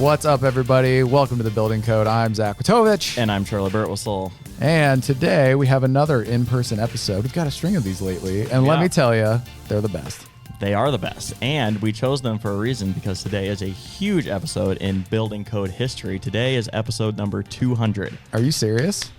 What's up, everybody? Welcome to the Building Code. I'm Zach Witovich. And I'm Charley Birtwhistle. And today we have another in-person episode. We've got a string of these lately, and let me tell you, they're the best. They are the best, and we chose them for a reason because today is a huge episode in Building Code history. Today is episode number 200. Are you serious?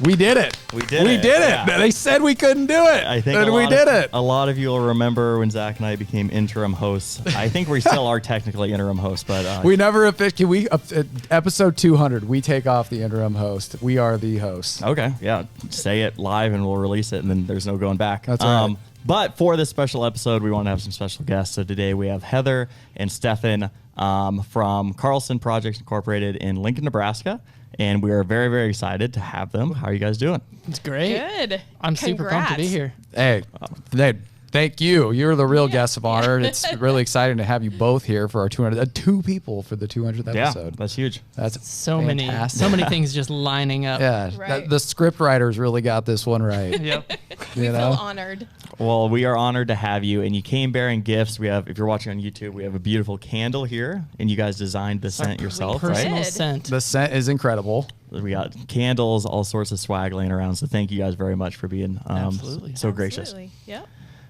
We did it. We did it. Yeah. They said we couldn't do it. I think and we did it. A lot of you will remember when Zach and I became interim hosts. I think we still are technically interim hosts, but we never episode 200. We take off the interim host. We are the host. Okay, yeah. Say it live, and we'll release it, and then there's no going back. That's right. But for this special episode, we want to have some special guests. So today we have Heather and Stefan from Carlson Projects Incorporated in Lincoln, Nebraska. And we are very, very excited to have them. How are you guys doing? It's great. Good. I'm super pumped to be here. Hey, thank you. You're the real guest of honor. It's really exciting to have you both here for our 200. Two people for the 200th episode. Yeah, that's huge. That's so fantastic. many things just lining up. Yeah, Right. the script writers really got this one right. Yep. We feel honored. Well, we are honored to have you, and you came bearing gifts. We have, if you're watching on YouTube, we have a beautiful candle here, and you guys designed the scent yourself, Personal right? scent. The scent is incredible. We got candles, all sorts of swag laying around. So thank you guys very much for being Absolutely. so gracious. Absolutely. Yep.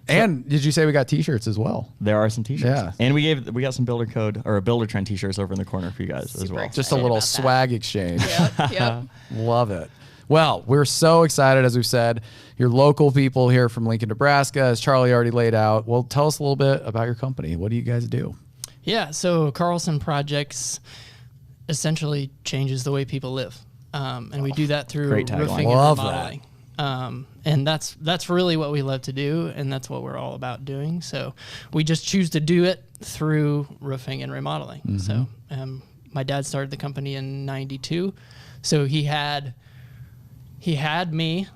And did you say we got T-shirts as well? There are some T-shirts, Yeah. and we got some Buildertrend T-shirts over in the corner for you guys as Super well. excited. Just a little about that. swag exchange. Yep. Love it. Well, we're so excited, as we've said. You're local people here from Lincoln, Nebraska, as Charley already laid out. Well, tell us a little bit about your company. What do you guys do? Yeah, so Carlson Projects essentially changes the way people live. And we do that through Great tagline. roofing Love and remodeling. And that's really what we love to do, and that's what we're all about doing. So we just choose to do it through roofing and remodeling. So my dad started the company in '92. So he had me,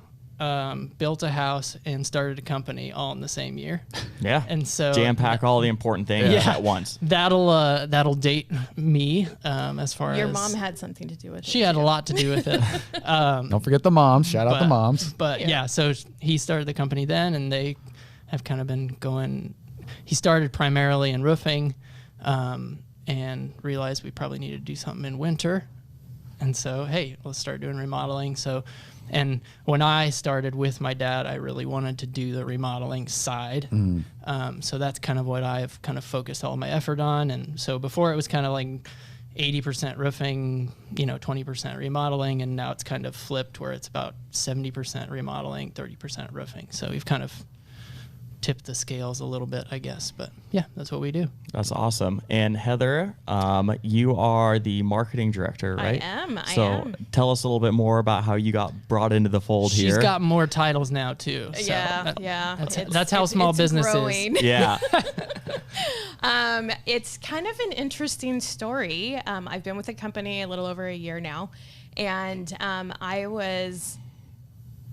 built a house, and started a company all in the same year. Yeah, And so jam pack all the important things at once. That'll date me as far as Your mom had something to do with it. she had a lot to do with it. Don't forget the moms. Shout out the moms. But yeah, so he started the company then, and they have kind of been going. He started primarily in roofing, and realized we probably needed to do something in winter. And so, hey, let's start doing remodeling. So, and when I started with my dad, I really wanted to do the remodeling side. So that's kind of what I've kind of focused all my effort on. And so before it was kind of like 80% roofing, 20% remodeling. And now it's kind of flipped where it's about 70% remodeling, 30% roofing. So we've kind of tipped the scales a little bit, I guess. But yeah, that's what we do. That's awesome. And Heather, you are the marketing director, right? I am. So tell us a little bit more about how you got brought into the fold here. She's got more titles now too. So Yeah. That's how small business growing. is. Yeah. It's kind of an interesting story. I've been with the company a little over a year now, and I was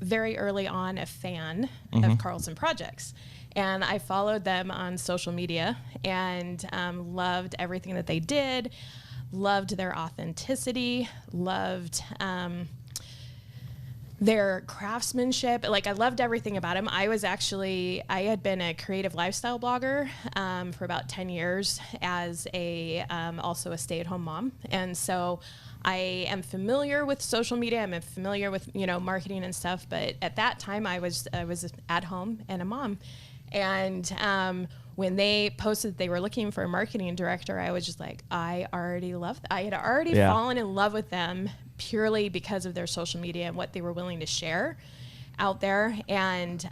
very early on a fan of Carlson Projects. And I followed them on social media and loved everything that they did, loved their authenticity, loved their craftsmanship. Like, I loved everything about them. I had been a creative lifestyle blogger for about 10 years as also a stay-at-home mom. And so I am familiar with social media. I'm familiar with, marketing and stuff. But at that time, I was at home and a mom. And when they posted that they were looking for a marketing director, I was just like, I already love that. I had already fallen in love with them purely because of their social media and what they were willing to share out there. And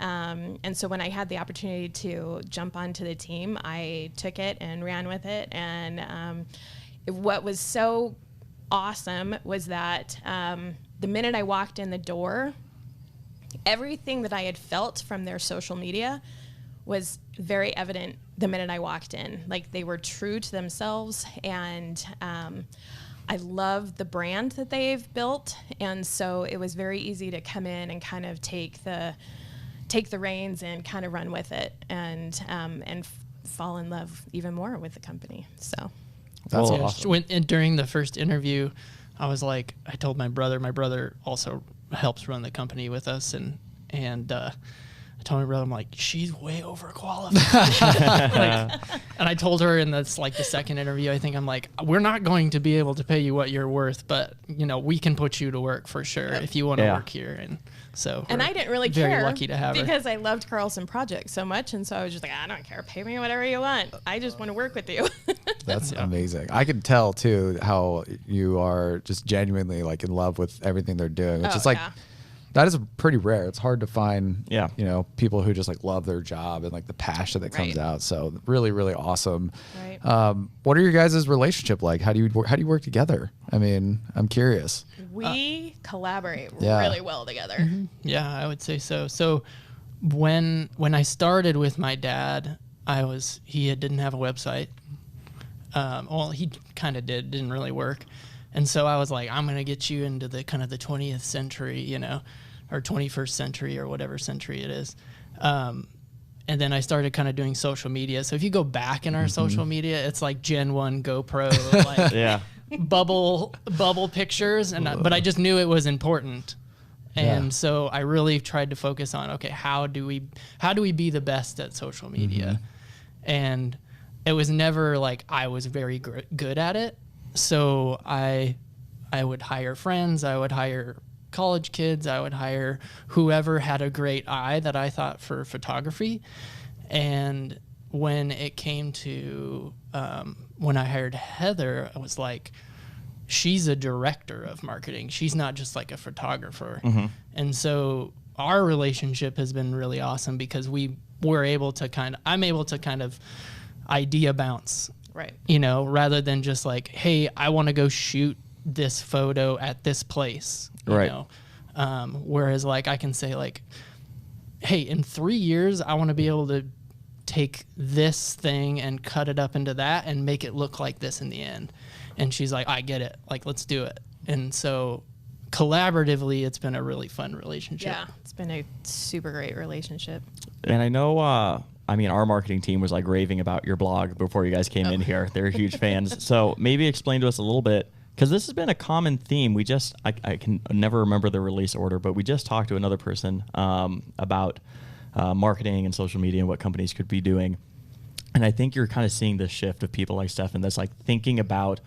so when I had the opportunity to jump onto the team, I took it and ran with it. And what was so awesome was that the minute I walked in the door, everything that I had felt from their social media was very evident the minute I walked in. Like, they were true to themselves, and I love the brand that they've built, and so it was very easy to come in and kind of take the reins and kind of run with it, and fall in love even more with the company. So That's Well, awesome. During the first interview, I was like, I told my brother also helps run the company with us, and I told my brother, I'm like, she's way overqualified. And I told her in this like the second interview, I think I'm like, we're not going to be able to pay you what you're worth, but you know, we can put you to work for sure if you want to work here. And so, and I didn't really very care lucky to have her because I loved Carlson Projects so much, and so I was just like, I don't care, pay me whatever you want. I just want to work with you. That's amazing. I can tell too how you are just genuinely like in love with everything they're doing. It's just like that is pretty rare. It's hard to find, you know, people who just like love their job and like the passion that comes out. So really, really awesome. Right. What are your guys' relationship like? How do you work together? I mean, I'm curious. We collaborate really well together. Mm-hmm. Yeah, I would say so. So when I started with my dad, he didn't have a website. Well, he kind of didn't really work. And so I was like, I'm going to get you into the kind of the 20th century, you know, or 21st century or whatever century it is. And then I started kind of doing social media. So if you go back in our social media, it's like Gen 1 GoPro, like bubble pictures. But I just knew it was important. And so I really tried to focus on, okay, how do we be the best at social media? And it was never like I was very good at it. So I would hire friends, I would hire college kids, I would hire whoever had a great eye that I thought for photography. And when it came to when I hired Heather, I was like, she's a director of marketing. She's not just like a photographer. And so our relationship has been really awesome because I'm able to kind of idea bounce. Right. You know, rather than just like, hey, I want to go shoot this photo at this place. You know? Whereas like I can say like, hey, in 3 years, I want to be able to take this thing and cut it up into that and make it look like this in the end. And she's like, I get it. Like, let's do it. And so collaboratively, it's been a really fun relationship. Yeah, it's been a super great relationship. And I know, I mean, our marketing team was like raving about your blog before you guys came in here. They're huge fans. So maybe explain to us a little bit, because this has been a common theme. I can never remember the release order, but we just talked to another person about marketing and social media and what companies could be doing. And I think you're kind of seeing this shift of people like Stefan that's like thinking about,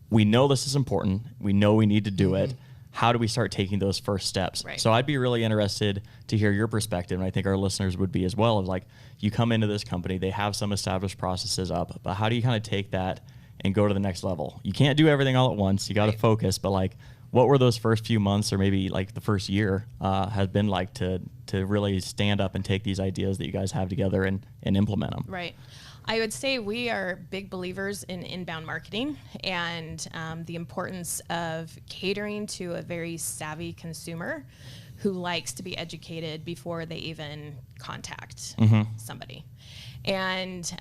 we know this is important. We know we need to do it. How do we start taking those first steps? Right. So I'd be really interested to hear your perspective, and I think our listeners would be as well, of like, you come into this company, they have some established processes up, but how do you kind of take that and go to the next level? You can't do everything all at once. You got to focus, but like, what were those first few months or maybe like the first year has been like to really stand up and take these ideas that you guys have together and implement them? Right. I would say we are big believers in inbound marketing and the importance of catering to a very savvy consumer who likes to be educated before they even contact somebody. And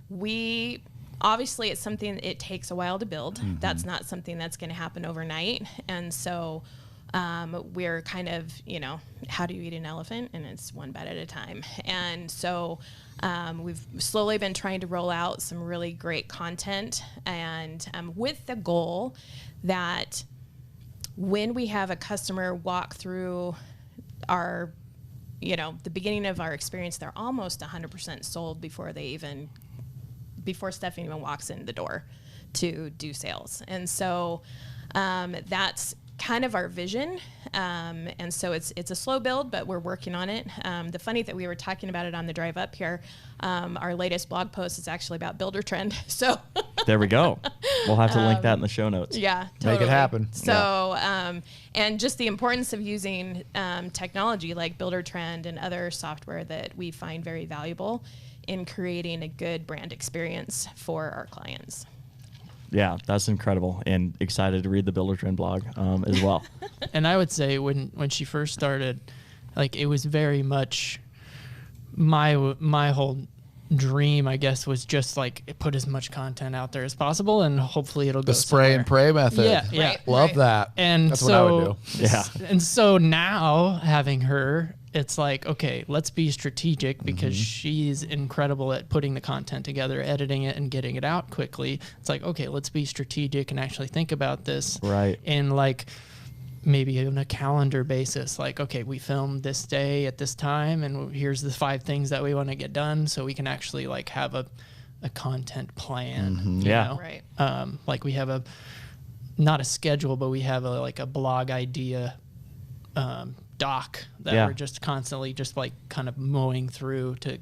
we obviously, it's something it takes a while to build. That's not something that's going to happen overnight. And so we're kind of, you know, how do you eat an elephant? And it's one bite at a time. And so we've slowly been trying to roll out some really great content, and with the goal that when we have a customer walk through our, you know, the beginning of our experience, they're almost 100% sold before Stefan even walks in the door to do sales. And so that's kind of our vision. And so it's a slow build, but we're working on it. The funny that we were talking about it on the drive up here, our latest blog post is actually about Buildertrend. So there we go. We'll have to link that in the show notes. Yeah, totally. Make it happen. So, and just the importance of using technology like Buildertrend and other software that we find very valuable in creating a good brand experience for our clients. Yeah, that's incredible, and excited to read the Buildertrend blog as well. And I would say when she first started, like, it was very much my whole dream, I guess, was just like put as much content out there as possible, and hopefully it'll go The spray and pray method. Yeah. Right. Love that. And that's so, what I would do. Yeah. And so now having her, it's like, okay, let's be strategic because she's incredible at putting the content together, editing it, and getting it out quickly. It's like, okay, let's be strategic and actually think about this. Right. And like, maybe on a calendar basis, like, okay, we filmed this day at this time, and here's the 5 things that we want to get done, so we can actually like have a content plan. Yeah. know? Right. Like we have not a schedule, but we have a blog idea doc that we're just constantly just like kind of mowing through to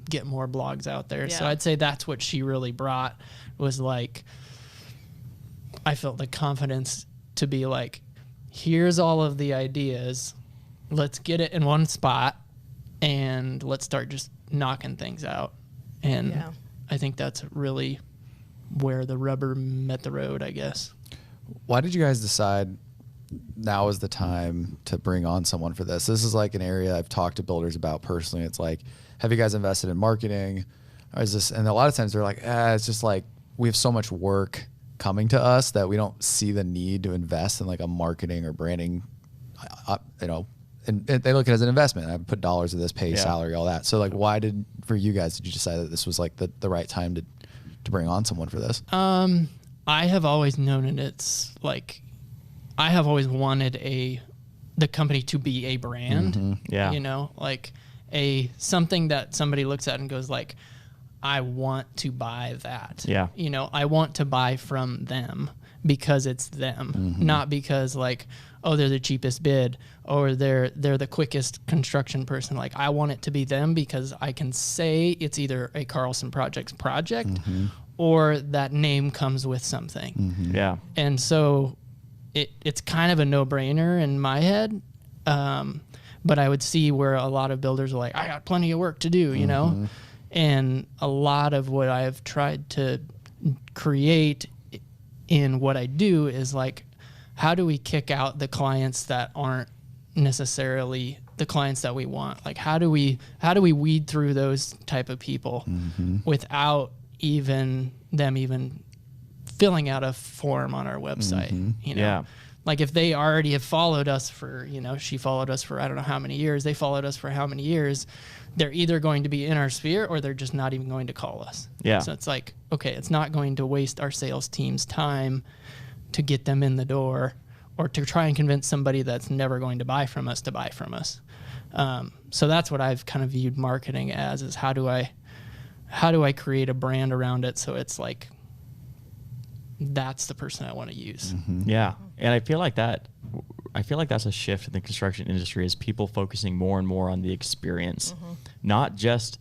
get more blogs out there. So I'd say that's what she really brought, was like, I felt the confidence to be like, here's all of the ideas, let's get it in one spot and let's start just knocking things out. And I think that's really where the rubber met the road, I guess. Why did you guys decide now is the time to bring on someone for this? This is like an area I've talked to builders about personally. It's like, have you guys invested in marketing? Or is this, and a lot of times they're like, it's just like, we have so much work coming to us that we don't see the need to invest in like a marketing or branding, and they look at it as an investment. I put dollars in this, pay salary, all that. So like, for you guys, did you decide that this was like the right time to bring on someone for this? I have always known it. It's like, I have always wanted the company to be a brand. Yeah. You know, like something that somebody looks at and goes like, I want to buy that. Yeah. You know, I want to buy from them because it's them, not because like, oh, they're the cheapest bid or they're the quickest construction person. Like, I want it to be them because I can say it's either a Carlson Projects project or that name comes with something. Yeah. And so it's kind of a no-brainer in my head. But I would see where a lot of builders are like, I got plenty of work to do, you know? And a lot of what I've tried to create in what I do is like, how do we kick out the clients that aren't necessarily the clients that we want? Like, how do we weed through those type of people without them even filling out a form on our website? You know? Yeah. Like if they already have followed us for, she followed us for I don't know how many years, they followed us for how many years, they're either going to be in our sphere or they're just not even going to call us. Yeah. So it's like, okay, it's not going to waste our sales team's time to get them in the door or to try and convince somebody that's never going to buy from us to buy from us. So that's what I've kind of viewed marketing as, is how do I create a brand around it so it's like, that's the person I want to use. Yeah. And I feel like that's a shift in the construction industry, is people focusing more and more on the experience, not just,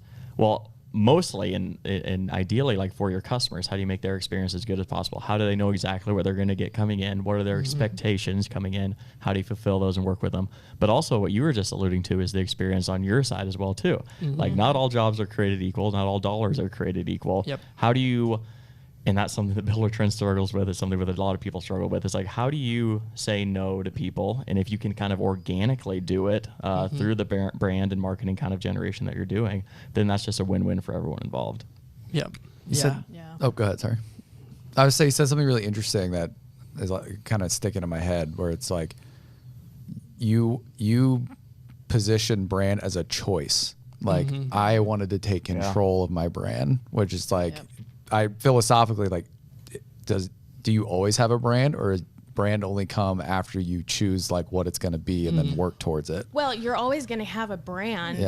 mostly and ideally like for your customers, how do you make their experience as good as possible? How do they know exactly what they're going to get coming in? What are their expectations coming in? How do you fulfill those and work with them? But also what you were just alluding to is the experience on your side as well too. Like not all jobs are created equal. Not all dollars are created equal. Yep. How do you, and that's something that Buildertrend struggles with. It's something that a lot of people struggle with. It's like, how do you say no to people? And if you can kind of organically do it through the brand and marketing kind of generation that you're doing, then that's just a win-win for everyone involved. Yep. You said, oh, go ahead. Sorry. I would say you said something really interesting that is like kind of sticking in my head, where it's like you position brand as a choice. Like I wanted to take control of my brand, which is like, I philosophically like, do you always have a brand, or is brand only come after you choose like what it's going to be and then work towards it? Well, you're always going to have a brand,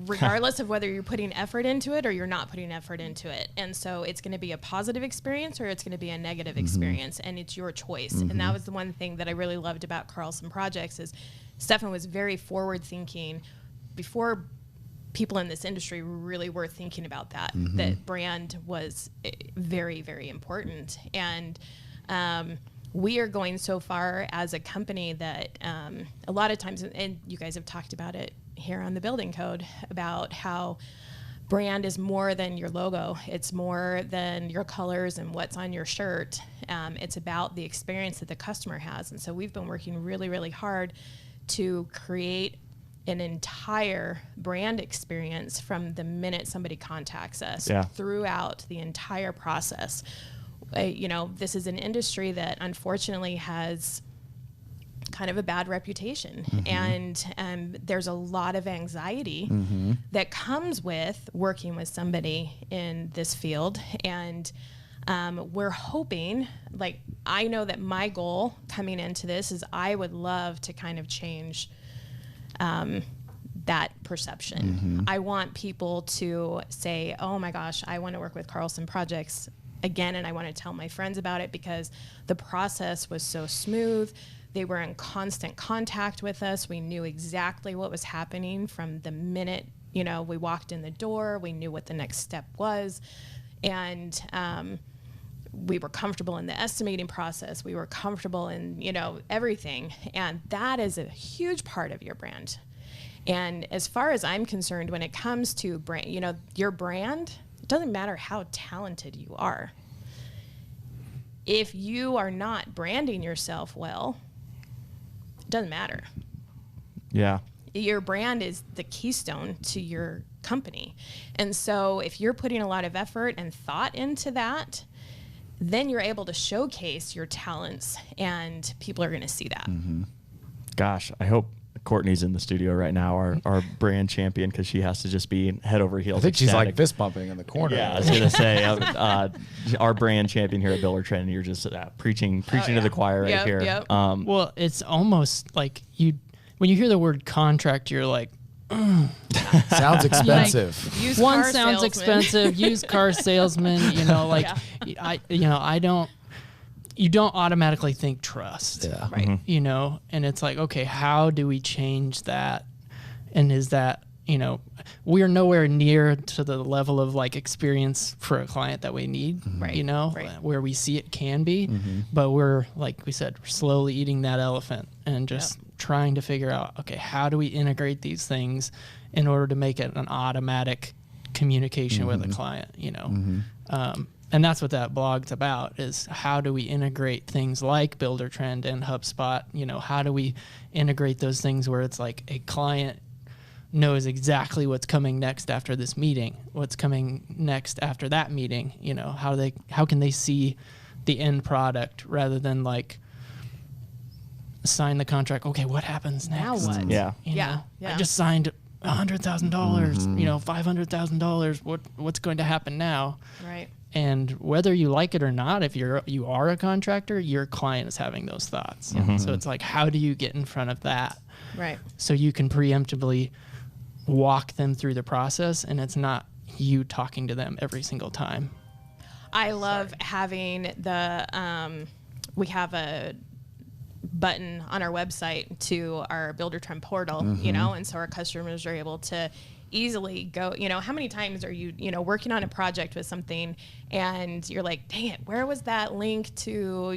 regardless of whether you're putting effort into it or you're not putting effort into it. And so it's going to be a positive experience or it's going to be a negative experience, and it's your choice. And that was the one thing that I really loved about Carlson Projects, is Stefan was very forward thinking before people in this industry really were thinking about that, that brand was very, very important. And we are going so far as a company that a lot of times, and you guys have talked about it here on the Building Code, about how brand is more than your logo. It's more than your colors and what's on your shirt. It's about the experience that the customer has. And so we've been working really, really hard to create an entire brand experience from the minute somebody contacts us throughout the entire process. This is an industry that unfortunately has kind of a bad reputation, and there's a lot of anxiety that comes with working with somebody in this field. And We're hoping, like, I know that my goal coming into this is I would love to kind of change that perception. I want people to say, oh my gosh, I want to work with Carlson Projects again, and I want to tell my friends about it because the process was so smooth. They were in constant contact with us. We knew exactly what was happening from the minute, we walked in the door. We knew what the next step was. And we were comfortable in the estimating process. We were comfortable in, everything. And that is a huge part of your brand. And as far as I'm concerned, when it comes to brand, your brand, it doesn't matter how talented you are. If you are not branding yourself well, it doesn't matter. Yeah. Your brand is the keystone to your company. And so if you're putting a lot of effort and thought into that, then you're able to showcase your talents and people are going to see that. Gosh, I hope Courtney's in the studio right now, our brand champion, because she has to just be head over heels. I think she's like fist bumping in the corner. Yeah, I was gonna say our brand champion here at Buildertrend. You're just preaching to the choir right here. Yep. Well, it's almost like when you hear the word contract, you're like, sounds expensive. Used one car sounds salesman. expensive. Used car salesman. You don't automatically think trust. Yeah. Right. And it's like, okay, how do we change that? And is that, we are nowhere near to the level of like experience for a client that we need, Right. where we see it can be, but we're, like we said, we're slowly eating that elephant and just trying to figure out, okay, how do we integrate these things in order to make it an automatic communication with a client, and that's what that blog's about, is how do we integrate things like Buildertrend and HubSpot? How do we integrate those things where it's like a client knows exactly what's coming next after this meeting, what's coming next after that meeting, how can they see the end product rather than like sign the contract. Okay, what happens next? Now what? Yeah. Yeah. I just signed $100,000, $500,000. What's going to happen now? Right. And whether you like it or not, if you are a contractor, your client is having those thoughts. So it's like, how do you get in front of that? Right. So you can preemptively walk them through the process, and it's not you talking to them every single time. I love having the, we have a button on our website to our Buildertrend portal, and so our customers are able to easily go, how many times are you, working on a project with something and you're like, dang it, where was that link to,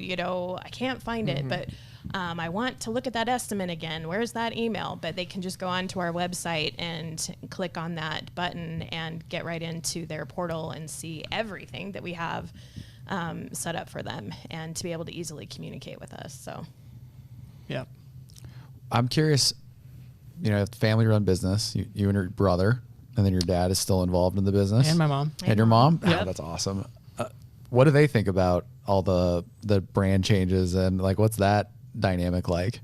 I can't find it, but I want to look at that estimate again. Where's that email? But they can just go onto our website and click on that button and get right into their portal and see everything that we have set up for them and to be able to easily communicate with us. So, yeah. I'm curious, family-run business, you and your brother, and then your dad is still involved in the business. And my mom. And your mom? Yeah. Oh, that's awesome. What do they think about all the brand changes and like what's that dynamic like?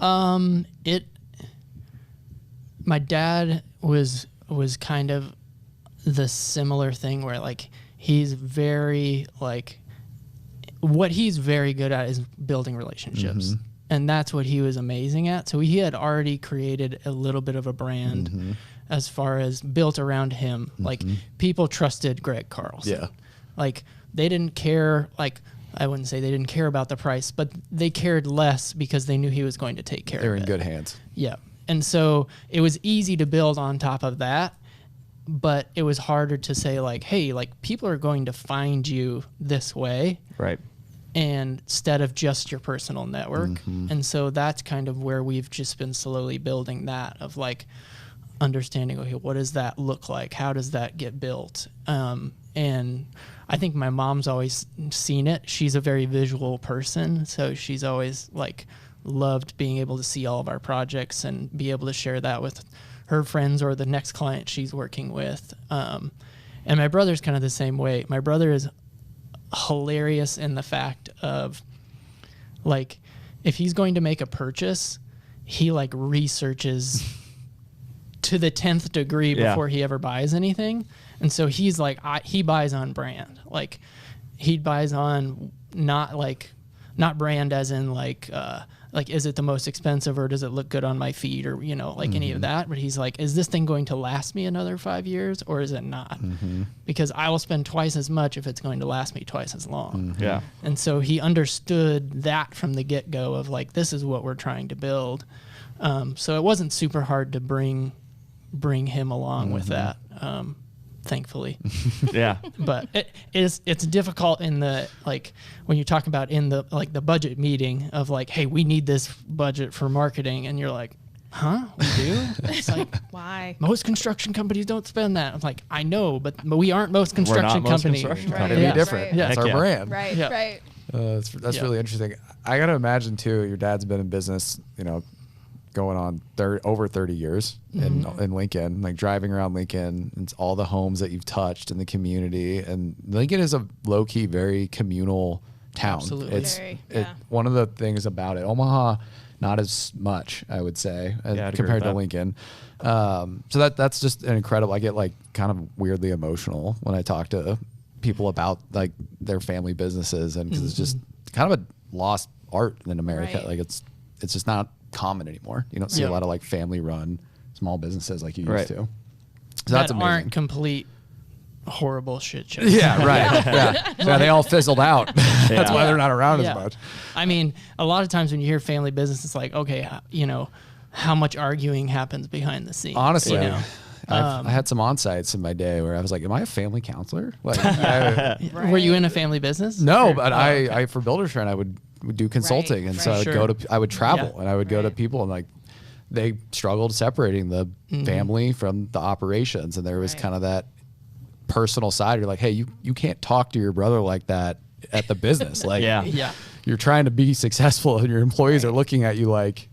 My dad was kind of the similar thing where like he's very like what he's very good at is building relationships. And that's what he was amazing at. So he had already created a little bit of a brand as far as built around him. Like people trusted Greg Carlson. Yeah. Like they didn't care, like I wouldn't say they didn't care about the price, but they cared less because they knew he was going to take care of it. They're in good hands. Yeah. And so it was easy to build on top of that, but it was harder to say like, hey, like people are going to find you this way. Right. And instead of just your personal network. And so that's kind of where we've just been slowly building that of like understanding, okay, what does that look like? How does that get built? And I think my mom's always seen it. She's a very visual person. So she's always like loved being able to see all of our projects and be able to share that with her friends or the next client she's working with. And my brother's kind of the same way. My brother is hilarious in the fact of like if he's going to make a purchase, he like researches to the 10th degree before he ever buys anything. And so he's like he buys on brand. Like he buys on not brand as in is it the most expensive or does it look good on my feet or, any of that. But he's like, is this thing going to last me another 5 years or is it not? Because I will spend twice as much if it's going to last me twice as long. Yeah. And so he understood that from the get-go of like, this is what we're trying to build. So it wasn't super hard to bring him along with that. Thankfully. Yeah. But it's difficult in the, when you talk about in the, the budget meeting of like, hey, we need this budget for marketing. And you're like, huh? We do? It's like, why? Most construction companies don't spend that. I'm like, I know, but we aren't most construction companies. It'd be different. Yeah. That's our brand. Right, right. That's really interesting. I got to imagine too, your dad's been in business, going on over 30 years in Lincoln, like driving around Lincoln and all the homes that you've touched in the community. And Lincoln is a low key, very communal town. Absolutely. One of the things about it, Omaha, not as much, I would say, compared to Lincoln. So that's just an incredible, I get like kind of weirdly emotional when I talk to people about like their family businesses and cause it's just kind of a lost art in America. Right. Like it's just not common anymore. You don't see a lot of like family run small businesses like you used to. So that's amazing. Aren't complete horrible shit shows. Yeah, right. Yeah, they all fizzled out. That's why they're not around as much. I mean, a lot of times when you hear family business, it's like, okay, how much arguing happens behind the scenes. Honestly, I had some on-sites in my day where I was like, am I a family counselor? Like, Were you in a family business? No, but I for Buildertrend, I would do consulting. And so I would travel and I would go to people and like, they struggled separating the family from the operations. And there was kind of that personal side. You're like, hey, you can't talk to your brother like that at the business. Like, you're trying to be successful and your employees are looking at you like,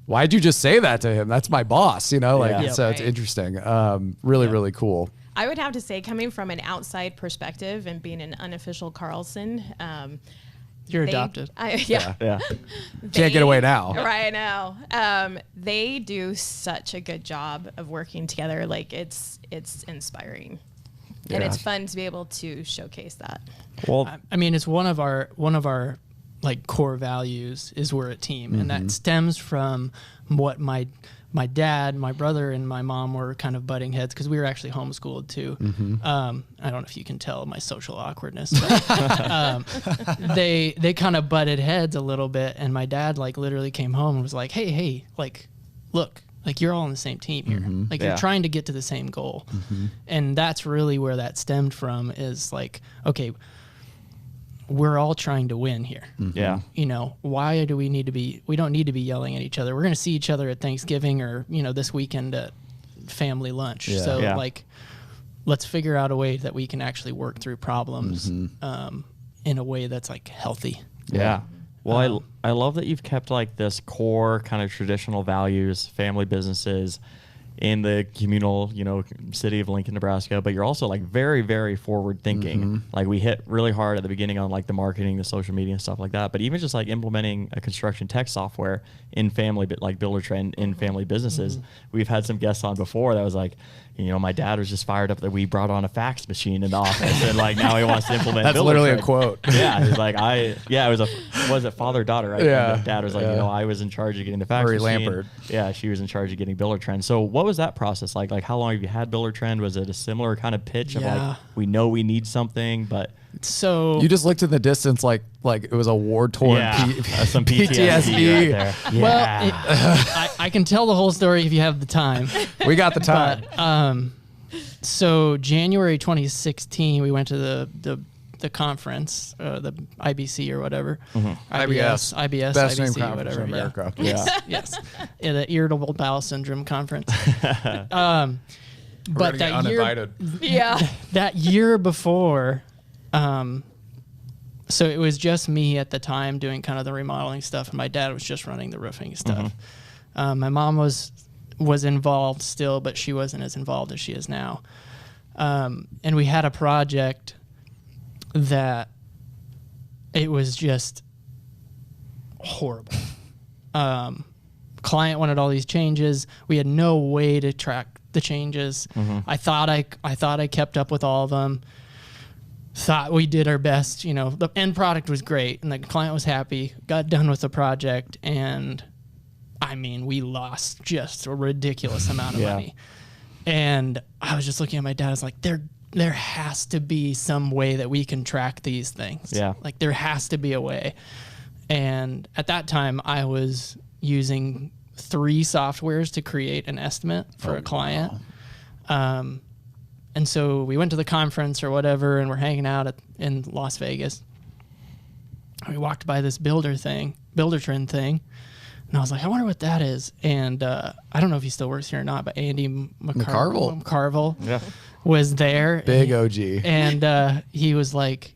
why'd you just say that to him? That's my boss, So it's interesting. Really cool. I would have to say, coming from an outside perspective and being an unofficial Carlson, you're adopted. Can't get away now. Right now. They do such a good job of working together. Like it's inspiring. And it's fun to be able to showcase that. Well, I mean, it's one of our like core values is we're a team, and that stems from what my dad, my brother, and my mom were kind of butting heads because we were actually homeschooled too. I don't know if you can tell my social awkwardness, but they kind of butted heads a little bit, and my dad like literally came home and was like, hey, like, look, like you're all on the same team here. Like you're trying to get to the same goal. And that's really where that stemmed from is like, okay, we're all trying to win here. Yeah. Why do we don't need to be yelling at each other. We're going to see each other at Thanksgiving or, this weekend at family lunch. Yeah. So like, let's figure out a way that we can actually work through problems in a way that's like healthy. Yeah. Well, I love that you've kept like this core kind of traditional values, family businesses in the communal, city of Lincoln, Nebraska, but you're also like very, very forward thinking. Like we hit really hard at the beginning on like the marketing, the social media and stuff like that, but even just like implementing a construction tech software in family, but like Buildertrend in family businesses. We've had some guests on before that was like, my dad was just fired up that we brought on a fax machine in the office and like now he wants to implement That's literally a quote. Yeah. He's like, was it father-daughter, right? Yeah. And dad was like, I was in charge of getting the fax machine. Lampard. Yeah, she was in charge of getting Buildertrend. So what was that process like? Like how long have you had Buildertrend? Was it a similar kind of pitch of like, we know we need something, but so you just looked in the distance like it was a war-torn some PTSD. Right there. Well, I can tell the whole story if you have the time. We got the time. But, so January 2016, we went to the conference, the IBC or whatever. IBS, Best IBC, name conference whatever. in America. Yes. The Irritable Bowel Syndrome Conference. But that year, that year before, so it was just me at the time doing kind of the remodeling stuff, and my dad was just running the roofing stuff. My mom was involved still, but she wasn't as involved as she is now. And we had a project that it was just horrible. Client wanted all these changes. We had no way to track the changes. I thought I kept up with all of them. thought we did our best. You know, the end product was great and the client was happy, got done with the project, and I mean, we lost just a ridiculous amount of money. And I was just looking at my dad, I was like, there has to be some way that we can track these things. Yeah. Like there has to be a way. And at that time I was using 3 softwares to create an estimate for a client. Wow. And so we went to the conference or whatever, and we're hanging out in Las Vegas. We walked by this Buildertrend thing, and I was like, I wonder what that is. And I don't know if he still works here or not, but Andy McCarville was there. Big OG. And he was like,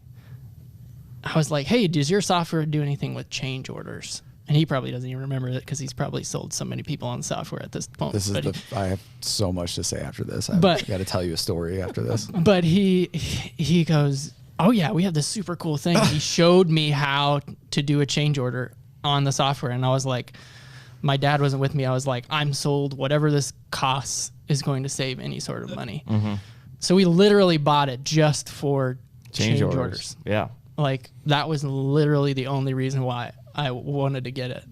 I was like, hey, does your software do anything with change orders? And he probably doesn't even remember it because he's probably sold so many people on software at this point. I have so much to say after this. I've got to tell you a story after this. But he goes, oh yeah, we have this super cool thing. He showed me how to do a change order on the software. And I was like, my dad wasn't with me. I was like, I'm sold. Whatever this costs is going to save any sort of money. Mm-hmm. So we literally bought it just for change orders. Yeah. Like that was literally the only reason why I wanted to get it.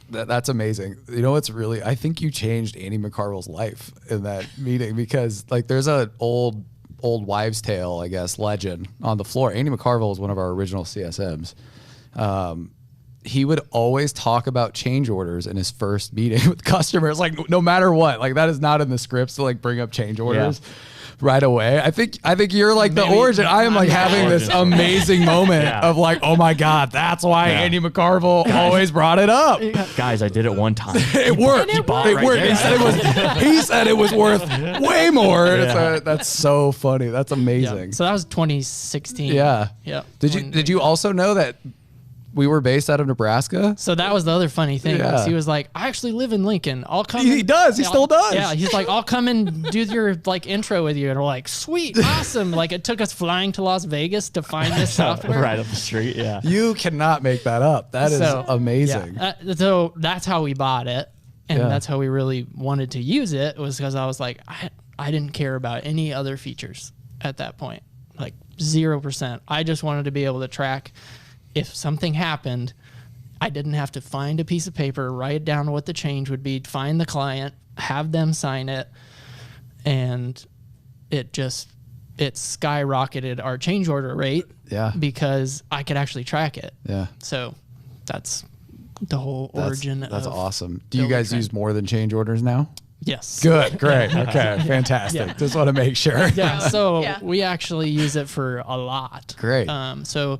That's amazing. You know, it's really, I think you changed Andy McCarville's life in that meeting, because like there's an old wives' tale, I guess, legend on the floor. Andy McCarville is one of our original CSMs. He would always talk about change orders in his first meeting with customers, like no matter what. Like that is not in the scripts to like bring up change orders. Yeah. Right away. I think you're like the origin. I am like having this amazing moment of like, oh my God, that's why Andy McCarville always brought it up. Guys, I did it one time. It worked. It worked. He said it was worth way more. Yeah. That's so funny. That's amazing. Yeah. So that was 2016. Yeah. Yeah. Did you also know that we were based out of Nebraska? So that was the other funny thing. Yeah. He was like, I actually live in Lincoln. I'll come. He does. He still does. Yeah. He's like, I'll come and do your like intro with you. And we're like, sweet, awesome. Like it took us flying to Las Vegas to find this software. Right up the street. Yeah. You cannot make that up. That is amazing. Yeah. So that's how we bought it. And that's how we really wanted to use it, was because I was like, I didn't care about any other features at that point. Like 0%. I just wanted to be able to track if something happened. I didn't have to find a piece of paper, write down what the change would be, find the client, have them sign it, and it skyrocketed our change order rate. Yeah. Because I could actually track it. Yeah. So that's the whole origin. That's awesome. Do you guys use more than change orders now? Yes. Good. Great. Okay. Fantastic. Yeah. Just want to make sure. Yeah. So we actually use it for a lot. Great. So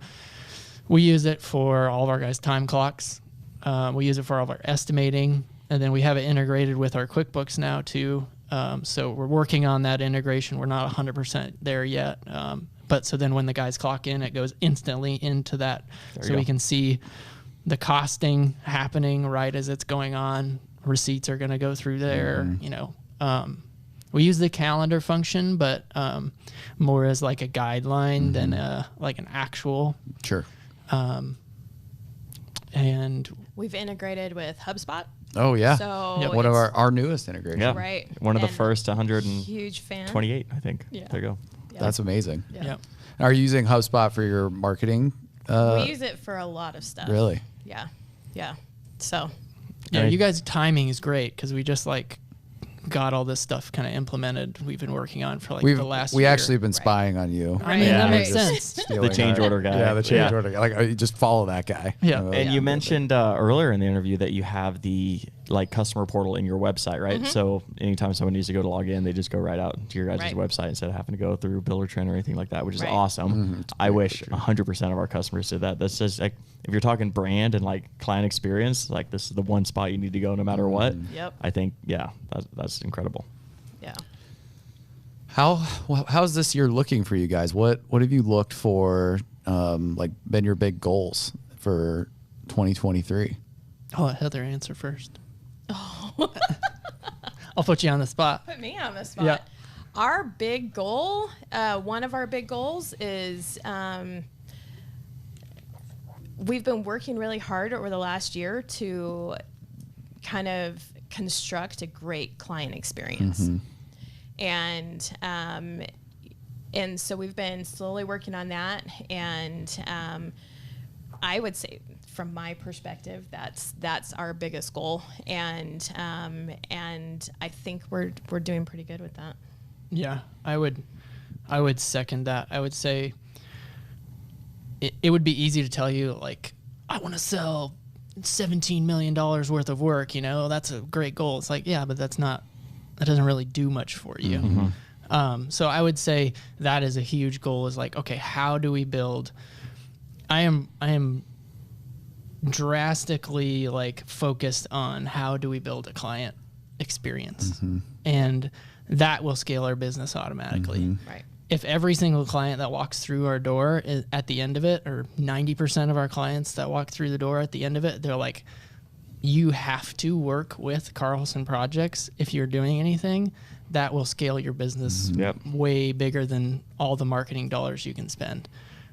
we use it for all of our guys' time clocks. We use it for all of our estimating, and then we have it integrated with our QuickBooks now too. So we're working on that integration. We're not 100% there yet. But so then when the guys clock in, it goes instantly into that. So we can see the costing happening right as it's going on. Receipts are going to go through there. Mm-hmm. You know, we use the calendar function, but more as like a guideline than like an actual. Sure. And we've integrated with HubSpot. Oh yeah. So one of our newest integrations. Yeah. Right. One of the first 128, huge fan. I think. Yeah. There you go. Yeah. That's amazing. Yeah. Are you using HubSpot for your marketing? We use it for a lot of stuff. Really? Yeah. Yeah. So. Yeah, you guys' timing is great because we just like got all this stuff kind of implemented. We've been working on for like the last year. We actually have been spying on you. I mean, that makes sense. The change order guy. Yeah, the change order guy. Like, you just follow that guy. Yeah. And you mentioned earlier in the interview that you have the like customer portal in your website, right? Mm-hmm. So anytime someone needs to go to log in, they just go right out to your guys' website instead of having to go through Buildertrend or anything like that, which is awesome. Mm-hmm. I wish 100% of our customers did that. That's just like, if you're talking brand and like client experience, like this is the one spot you need to go no matter what. Yep. I think, that's incredible. Yeah. How's this year looking for you guys? What have you looked for, like been your big goals for 2023? I'll let Heather answer first. Oh. I'll put you on the spot. Put me on the spot. Yeah. Our big goal, one of our big goals is we've been working really hard over the last year to kind of construct a great client experience. Mm-hmm. And And so we've been slowly working on that. And I would say, from my perspective, that's our biggest goal. And I think we're doing pretty good with that. Yeah, I would second that. I would say it would be easy to tell you, like, I want to sell $17 million worth of work, you know, that's a great goal. It's like, yeah, but that doesn't really do much for you. Mm-hmm. So I would say that is a huge goal, is like, okay, how do we build? I am drastically like focused on how do we build a client experience, mm-hmm. and that will scale our business automatically. Mm-hmm. Right. If every single client that walks through our door at the end of it, or 90% of our clients that walk through the door at the end of it, they're like, you have to work with Carlson Projects if you're doing anything, that will scale your business way bigger than all the marketing dollars you can spend.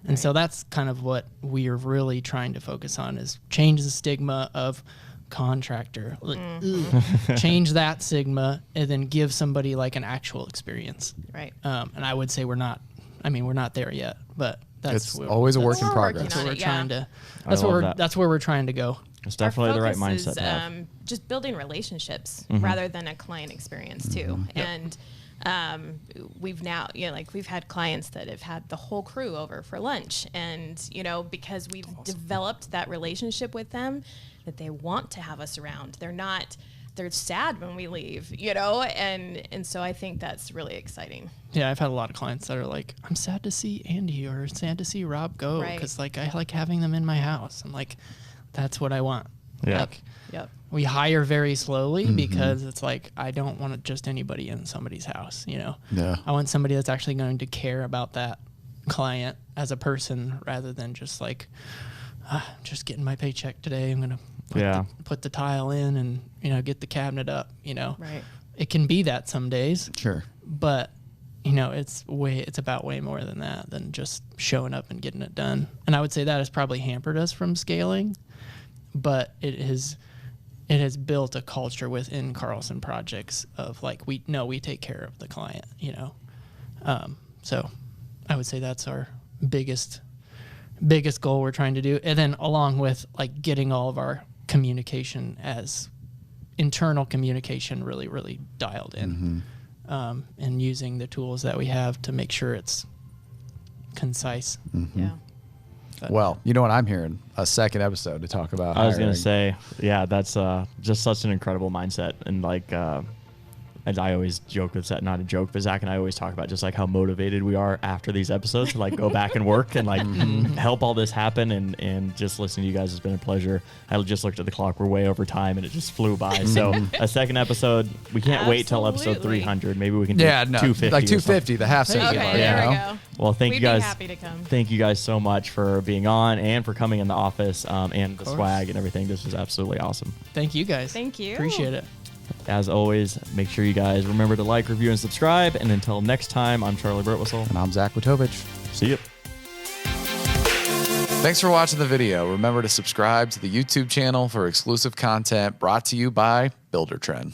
And so that's kind of what we are really trying to focus on, is change the stigma of contractor. Change that stigma and then give somebody like an actual experience. Right. And I would say we're not there yet, but it's always a work in progress. That's what we're trying to. That's where we're trying to go. It's definitely the right mindset to have. Just building relationships rather than a client experience too. And we've now, we've had clients that have had the whole crew over for lunch, and because we've developed that relationship with them, that they want to have us around. They're sad when we leave, and so I think that's really exciting. Yeah, I've had a lot of clients that are like, I'm sad to see Andy or sad to see Rob go, because I like having them in my house. I'm like, that's what I want. Yeah. Yep. We hire very slowly because it's like, I don't want just anybody in somebody's house, Yeah. I want somebody that's actually going to care about that client as a person, rather than just like, just getting my paycheck today. I'm going to put the tile in and, get the cabinet up, Right. It can be that some days. Sure. But, it's about way more than that, than just showing up and getting it done. And I would say that has probably hampered us from scaling, but it has built a culture within Carlson Projects of like, we take care of the client, So I would say that's our biggest goal we're trying to do. And then along with like getting all of our communication as internal communication really, really dialed in, and using the tools that we have to make sure it's concise. Mm-hmm. Yeah. Well, you know what I'm hearing? A second episode to talk about I was going to say, that's just such an incredible mindset. And like, as I always joke with Zach, not a joke, but Zach and I always talk about just like how motivated we are after these episodes to like go back and work and like help all this happen. And just listening to you guys has been a pleasure. I just looked at the clock. We're way over time and it just flew by. So a second episode, we can't wait till episode 300. Maybe we can do 250. Like 250, the half second. Okay, there we go. Well, thank you guys. We'd be happy to come. Thank you guys so much for being on and for coming in the office, and the swag and everything. This was absolutely awesome. Thank you guys. Thank you. Appreciate it. As always, make sure you guys remember to like, review, and subscribe. And until next time, I'm Charlie Burtwhistle. And I'm Zach Witovich. See you. Thanks for watching the video. Remember to subscribe to the YouTube channel for exclusive content brought to you by Buildertrend.